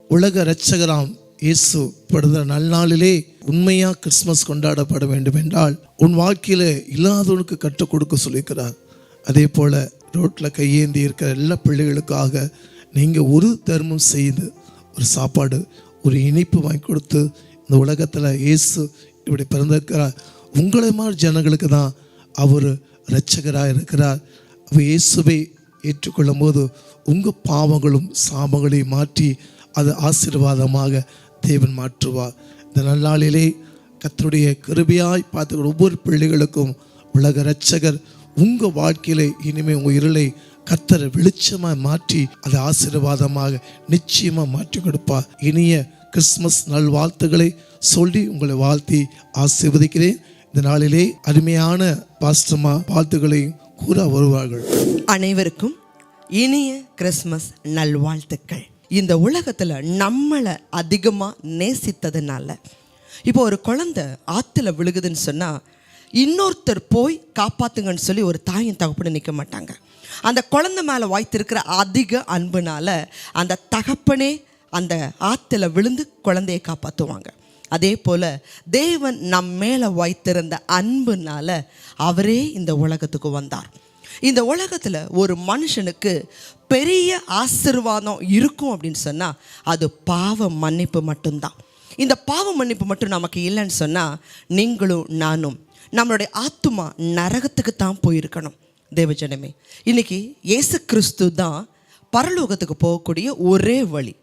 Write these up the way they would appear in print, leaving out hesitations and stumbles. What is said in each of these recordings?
உலக இரட்சகராம் இயேசு பிறந்த நல்நாளிலே உண்மையா கிறிஸ்மஸ் கொண்டாடப்பட வேண்டும் என்றால் உன் வாழ்க்கையில இல்லாதவனுக்கு கற்றுக் கொடுக்க சொல்லியிருக்கிறார். அதே போல ரோட்டில் கையேந்தி இருக்கிற எல்லா பிள்ளைகளுக்காக நீங்கள் ஒரு தர்மம் செய்து ஒரு சாப்பாடு ஒரு இனிப்பு வாங்கி கொடுத்து இந்த உலகத்தில் இயேசு இப்படி பிறந்திருக்கிறார். உங்களை மாதிரி ஜனங்களுக்கு தான் அவர் இரட்சகராக இருக்கிறார். அவர் இயேசுவை ஏற்றுக்கொள்ளும் போது உங்கள் பாவங்களும் சாபங்களையும் மாற்றி அது ஆசீர்வாதமாக தேவன் மாற்றுவார். இந்த நல்லாளிலே கர்த்தருடைய கிருபையாய் பார்த்துக்கிற ஒவ்வொரு பிள்ளைகளுக்கும் உலக இரட்சகர் உங்கள் வாழ்க்கையிலே இனிமேல் உங்கள் இருளை கர்த்தரை வெளிச்சமாக மாற்றி அதை ஆசீர்வாதமாக நிச்சயமாக மாற்றி கொடுப்பார். இனிய கிறிஸ்மஸ் நல்வாழ்த்துக்களை சொல்லி உங்களை வாழ்த்தி ஆசீர்வதிக்கிறேன். இந்த நாளிலே அருமையான பாஸ்டர்மா வாழ்த்துக்களை கூற வருவார்கள். அனைவருக்கும் இனிய கிறிஸ்மஸ் நல்வாழ்த்துக்கள். இந்த உலகத்தில் நம்மளை அதிகமாக நேசித்ததுனால இப்போ ஒரு குழந்தை ஆற்றுல விழுகுதுன்னு சொன்னால் இன்னொருத்தர் போய் காப்பாற்றுங்கன்னு சொல்லி ஒரு தாயின் தகப்பனை நிற்க மாட்டாங்க. அந்த குழந்தை மேலே வாய்த்திருக்கிற அதிக அன்புனால அந்த தகப்பனே அந்த ஆற்றுல விழுந்து குழந்தையை காப்பாற்றுவாங்க. அதே போல் தேவன் நம் மேலே வாய்த்திருந்த அன்புனால அவரே இந்த உலகத்துக்கு வந்தார். இந்த உலகத்தில் ஒரு மனுஷனுக்கு பெரிய ஆசீர்வாதம் இருக்கும் அப்படின்னு சொன்னால் அது பாவ மன்னிப்பு மட்டும்தான். இந்த பாவ மன்னிப்பு மட்டும் நமக்கு இல்லைன்னு சொன்னால் நீங்களும் நானும் நம்மளுடைய ஆத்துமா நரகத்துக்கு தான் போயிருக்கணும். தேவஜனமே, இன்னைக்கு இயேசு கிறிஸ்து தான் பரலோகத்துக்கு போகக்கூடிய ஒரே வழி.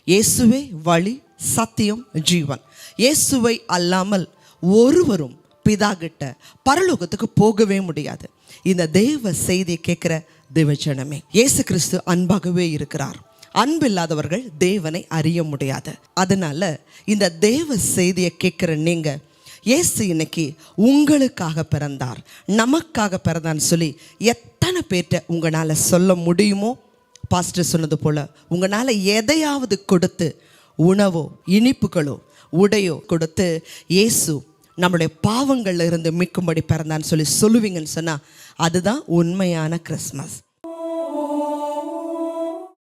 இயேசுவே வழி, சத்தியம், ஜீவன். இயேசுவை அல்லாமல் ஒருவரும் பிதா கிட்ட பரலோகத்துக்கு போகவே முடியாது. இந்த தேவ செய்தியை கேட்குற தேவஜனமே, இயேசு கிறிஸ்து அன்பாகவே இருக்கிறார். அன்பு இல்லாதவர்கள் தேவனை அறிய முடியாது. அதனால இந்த தேவ செய்தியை கேட்குற நீங்க, இயேசு இன்னைக்கு உங்களுக்காக பிறந்தார், நமக்காக பிறந்தான்னு சொல்லி எத்தனை பேர்ட்ட உங்களால் சொல்ல முடியுமோ, பாஸ்டர் சொன்னது போல் உங்களால் எதையாவது கொடுத்து உணவோ இனிப்புகளோ உடையோ கொடுத்து இயேசு நம்மளுடைய பாவங்கள்ல இருந்து மீட்கும்படி பிறந்தான்னு சொல்லி சொல்லுவீங்கன்னு சொன்னால் அதுதான் உண்மையான கிறிஸ்மஸ்.